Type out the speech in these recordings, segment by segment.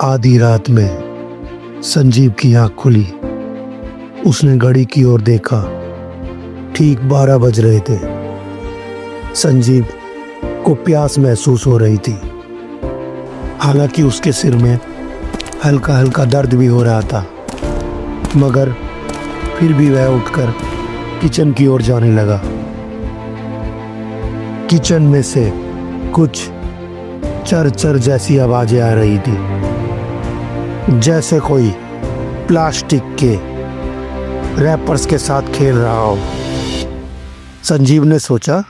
आधी रात में संजीव की आंख खुली। उसने घड़ी की ओर देखा। ठीक 12 बज रहे थे। संजीव को प्यास महसूस हो रही थी। हालांकि उसके सिर में हल्का हल्का दर्द भी हो रहा था, मगर फिर भी वह उठकर किचन की ओर जाने लगा। किचन में से कुछ चर चर जैसी आवाजें आ रही थी, जैसे कोई प्लास्टिक के रैपर्स के साथ खेल रहा हो। संजीव ने सोचा,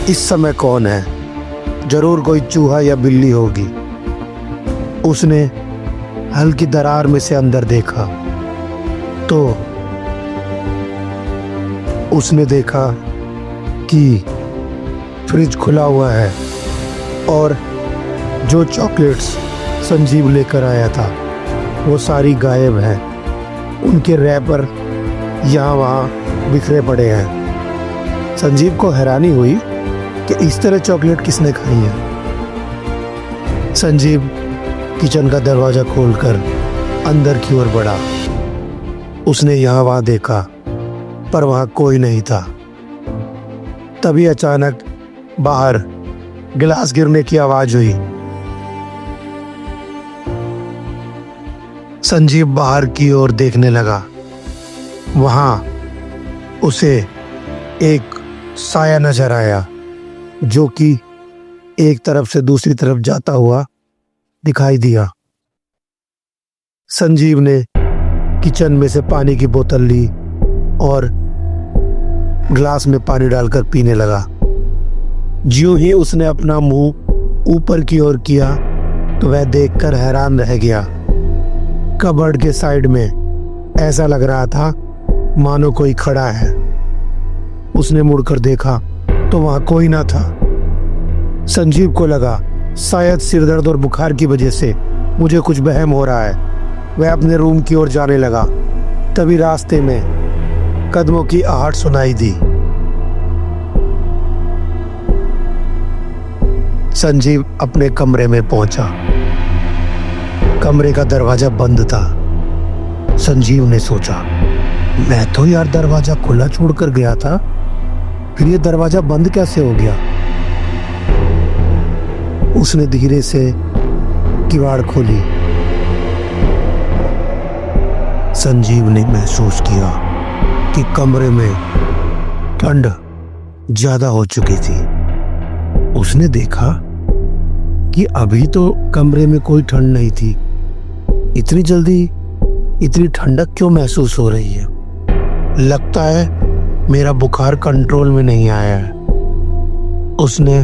इस समय कौन है? जरूर कोई चूहा या बिल्ली होगी। उसने हल्की दरार में से अंदर देखा तो उसने देखा कि फ्रिज खुला हुआ है और जो चॉकलेट्स संजीव लेकर आया था वो सारी गायब हैं। उनके रैपर यहाँ वहाँ बिखरे पड़े हैं। संजीव को हैरानी हुई कि इस तरह चॉकलेट किसने खाई है। संजीव किचन का दरवाजा खोलकर अंदर की ओर बढ़ा। उसने यहाँ वहाँ देखा, पर वहाँ कोई नहीं था। तभी अचानक बाहर गिलास गिरने की आवाज हुई। संजीव बाहर की ओर देखने लगा। वहां उसे एक साया नजर आया, जो कि एक तरफ से दूसरी तरफ जाता हुआ दिखाई दिया। संजीव ने किचन में से पानी की बोतल ली और ग्लास में पानी डालकर पीने लगा। ज्यों ही उसने अपना मुंह ऊपर की ओर किया तो वह देखकर हैरान रह गया। कबर्ड के साइड में ऐसा लग रहा था मानो कोई खड़ा है। उसने मुड़कर देखा तो वहां कोई ना था। संजीव को लगा, शायद सिरदर्द और बुखार की वजह से मुझे कुछ वहम हो रहा है। वह अपने रूम की ओर जाने लगा। तभी रास्ते में कदमों की आहट सुनाई दी। संजीव अपने कमरे में पहुंचा। कमरे का दरवाजा बंद था। संजीव ने सोचा, मैं तो यार दरवाजा खुला छोड़कर गया था, फिर ये दरवाजा बंद कैसे हो गया? उसने धीरे से किवाड़ खोली। संजीव ने महसूस किया कि कमरे में ठंड ज्यादा हो चुकी थी। उसने देखा कि अभी तो कमरे में कोई ठंड नहीं थी। इतनी जल्दी इतनी ठंडक क्यों महसूस हो रही है? लगता है मेरा बुखार कंट्रोल में नहीं आया है। उसने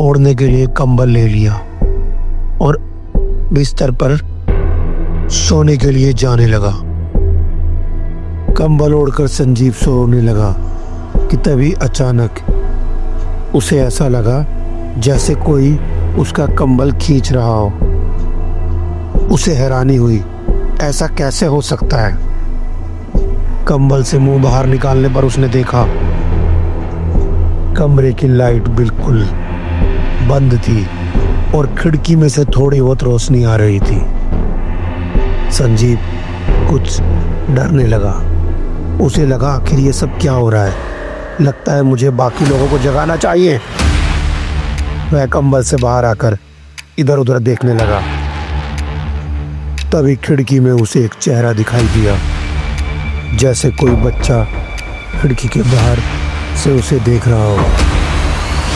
ओढ़ने के लिए कंबल ले लिया और बिस्तर पर सोने के लिए जाने लगा। कंबल ओढ़कर संजीव सोने लगा कि तभी अचानक उसे ऐसा लगा जैसे कोई उसका कंबल खींच रहा हो। उसे हैरानी हुई, ऐसा कैसे हो सकता है? कंबल से मुंह बाहर निकालने पर उसने देखा कमरे की लाइट बिल्कुल बंद थी और खिड़की में से थोड़ी बहुत रोशनी आ रही थी। संजीव कुछ डरने लगा। उसे लगा, आखिर ये सब क्या हो रहा है? लगता है मुझे बाकी लोगों को जगाना चाहिए। वह कंबल से बाहर आकर इधर उधर देखने लगा। तभी खिड़की में उसे एक चेहरा दिखाई दिया, जैसे कोई बच्चा खिड़की के बाहर से उसे देख रहा हो।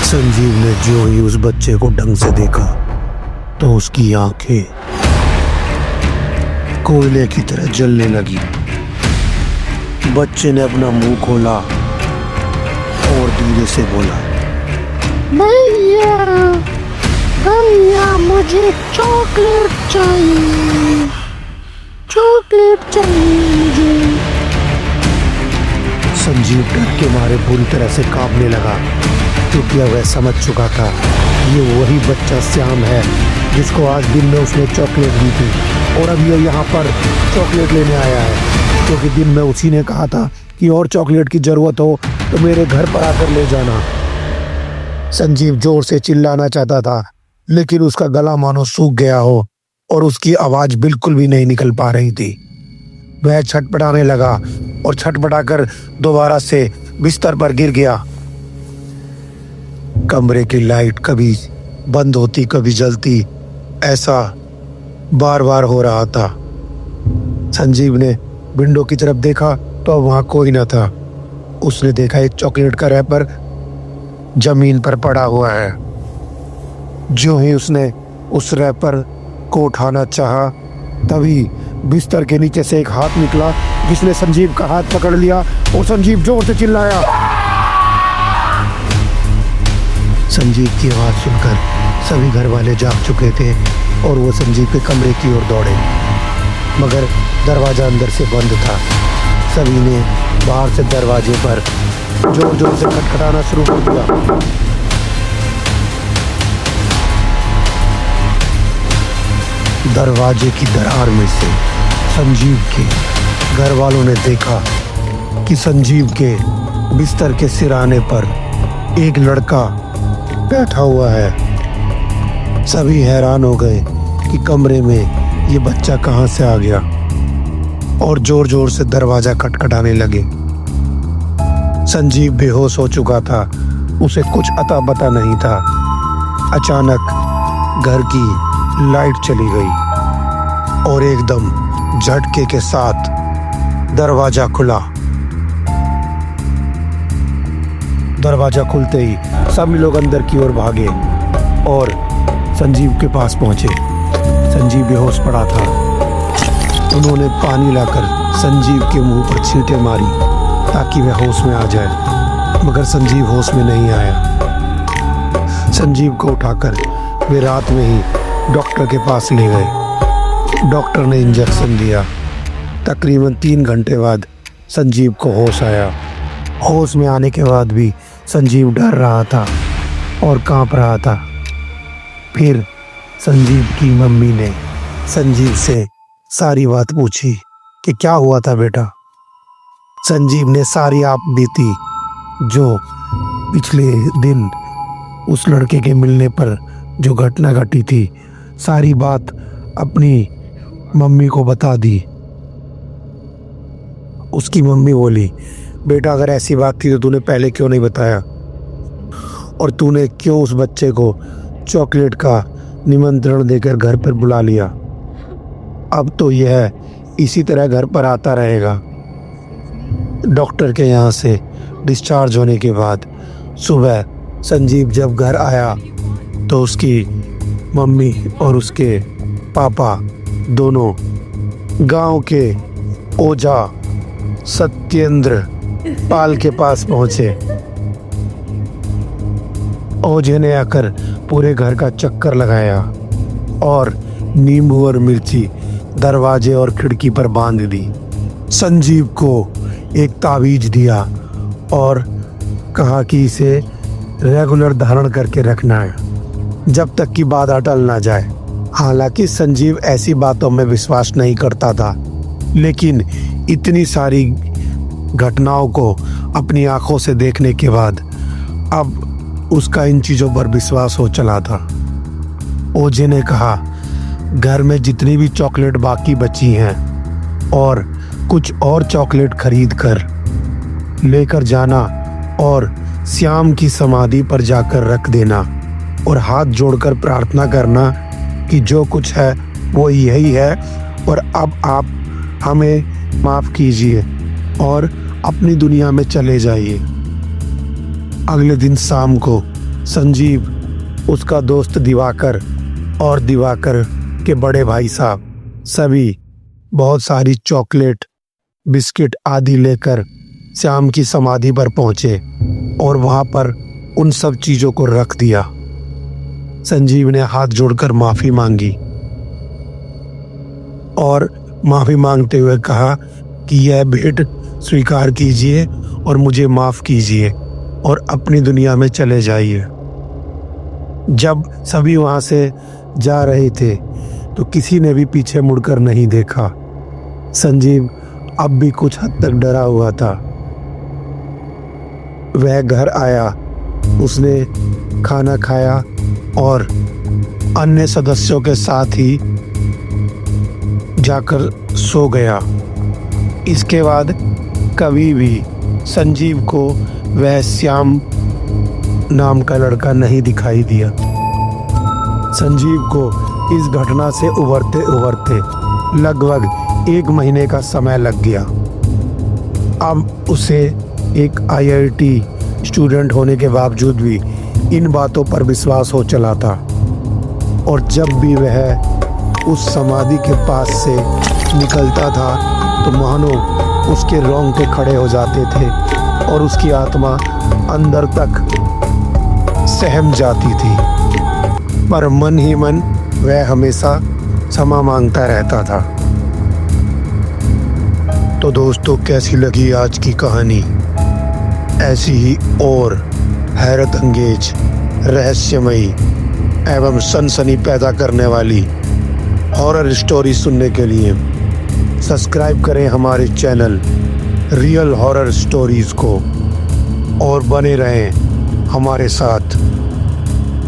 संजीव ने जो ही उस बच्चे को ढंग से देखा तो उसकी आंखें कोयले की तरह जलने लगी। बच्चे ने अपना मुंह खोला और धीरे से बोला, भैया भैया मुझे चॉकलेट चाहिए, चॉकलेट चाहिए मुझे। संजीव डर के मारे पूरी तरह से कांपने लगा, क्योंकि अब वह समझ चुका था ये वही बच्चा श्याम है जिसको आज दिन में उसने चॉकलेट दी थी, और अब ये यहाँ पर चॉकलेट लेने आया है, क्योंकि दिन में उसी ने कहा था कि और चॉकलेट की जरूरत हो तो मेरे घर पर आकर ले जाना। संजीव जोर से चिल्लाना चाहता था, लेकिन उसका गला मानो सूख गया हो। और उसकी आवाज बिल्कुल भी नहीं निकल पा रही थी। वह छटपटाने लगा और छटपटाकर दोबारा से बिस्तर पर गिर गया। कमरे की लाइट कभी बंद होती कभी जलती, ऐसा बार बार हो रहा था। संजीव ने विंडो की तरफ देखा तो वहां कोई न था। उसने देखा एक चॉकलेट का रैपर जमीन पर पड़ा हुआ है। जो ही उसने उस रैपर को उठाना चाहा, तभी बिस्तर के नीचे से एक हाथ निकला जिसने संजीव का हाथ पकड़ लिया और संजीव जोर से चिल्लाया। संजीव की आवाज सुनकर सभी घर वाले जाग चुके थे और वो संजीव के कमरे की ओर दौड़े, मगर दरवाजा अंदर से बंद था। सभी ने बाहर से दरवाजे पर जोर जोर से खटखटाना शुरू कर दिया। दरवाजे की दरार में से संजीव के घर वालों ने देखा कि संजीव के बिस्तर के सिराने पर एक लड़का बैठा हुआ है। सभी हैरान हो गए कि कमरे में ये बच्चा कहां से आ गया और जोर जोर से दरवाजा खटखटाने लगे। संजीव बेहोश हो चुका था, उसे कुछ अता पता नहीं था। अचानक घर की लाइट चली गई और एकदम झटके के साथ दरवाजा खुला। दरवाजा खुलते ही सभी लोग अंदर की ओर भागे और संजीव के पास पहुंचे। संजीव बेहोश पड़ा था। उन्होंने पानी लाकर संजीव के मुंह पर छींटे मारी ताकि वह होश में आ जाए, मगर संजीव होश में नहीं आया। संजीव को उठाकर वे रात में ही डॉक्टर के पास ले गए। डॉक्टर ने इंजेक्शन दिया। तकरीबन 3 घंटे बाद संजीव को होश आया। होश में आने के बाद भी संजीव डर रहा था और कांप रहा था। फिर संजीव की मम्मी ने संजीव से सारी बात पूछी कि क्या हुआ था बेटा। संजीव ने सारी आप बीती जो पिछले दिन उस लड़के के मिलने पर जो घटना घटी थी, सारी बात अपनी मम्मी को बता दी। उसकी मम्मी बोली, बेटा अगर ऐसी बात थी तो तूने पहले क्यों नहीं बताया, और तूने क्यों उस बच्चे को चॉकलेट का निमंत्रण देकर घर पर बुला लिया। अब तो यह इसी तरह घर पर आता रहेगा। डॉक्टर के यहाँ से डिस्चार्ज होने के बाद सुबह संजीव जब घर आया तो उसकी मम्मी और उसके पापा दोनों गांव के ओझा सत्येंद्र पाल के पास पहुंचे। ओझे ने आकर पूरे घर का चक्कर लगाया और नींबू और मिर्ची दरवाजे और खिड़की पर बांध दी। संजीव को एक तावीज दिया और कहा कि इसे रेगुलर धारण करके रखना है जब तक कि बात अटल ना जाए। हालांकि संजीव ऐसी बातों में विश्वास नहीं करता था, लेकिन इतनी सारी घटनाओं को अपनी आंखों से देखने के बाद अब उसका इन चीज़ों पर विश्वास हो चला था। ओझे ने कहा, घर में जितनी भी चॉकलेट बाकी बची हैं और कुछ और चॉकलेट खरीद कर लेकर जाना और श्याम की समाधि पर जाकर रख देना और हाथ जोड़कर प्रार्थना करना कि जो कुछ है वो यही है और अब आप हमें माफ़ कीजिए और अपनी दुनिया में चले जाइए। अगले दिन शाम को संजीव, उसका दोस्त दिवाकर और दिवाकर के बड़े भाई साहब सभी बहुत सारी चॉकलेट, बिस्किट आदि लेकर श्याम की समाधि पर पहुंचे और वहां पर उन सब चीज़ों को रख दिया। संजीव ने हाथ जोड़कर माफ़ी मांगी और माफ़ी मांगते हुए कहा कि यह भेंट स्वीकार कीजिए और मुझे माफ़ कीजिए और अपनी दुनिया में चले जाइए। जब सभी वहाँ से जा रहे थे तो किसी ने भी पीछे मुड़कर नहीं देखा। संजीव अब भी कुछ हद तक डरा हुआ था। वह घर आया, उसने खाना खाया और अन्य सदस्यों के साथ ही जाकर सो गया। इसके बाद कभी भी संजीव को वह श्याम नाम का लड़का नहीं दिखाई दिया। संजीव को इस घटना से उभरते उभरते लगभग 1 महीने का समय लग गया। अब उसे एक IIT स्टूडेंट होने के बावजूद भी इन बातों पर विश्वास हो चला था, और जब भी वह उस समाधि के पास से निकलता था तो मानो उसके रोंगटे खड़े हो जाते थे और उसकी आत्मा अंदर तक सहम जाती थी, पर मन ही मन वह हमेशा क्षमा मांगता रहता था। तो दोस्तों, कैसी लगी आज की कहानी? ऐसी ही और हैरत अंगेज, रहस्यमयी एवं सनसनी पैदा करने वाली हॉरर स्टोरी सुनने के लिए सब्सक्राइब करें हमारे चैनल रियल हॉरर स्टोरीज को और बने रहें हमारे साथ।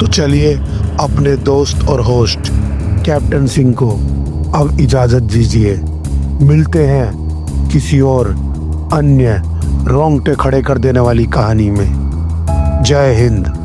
तो चलिए अपने दोस्त और होस्ट कैप्टन सिंह को अब इजाज़त दीजिए। मिलते हैं किसी और अन्य रोंगटे खड़े कर देने वाली कहानी में। जय हिंद।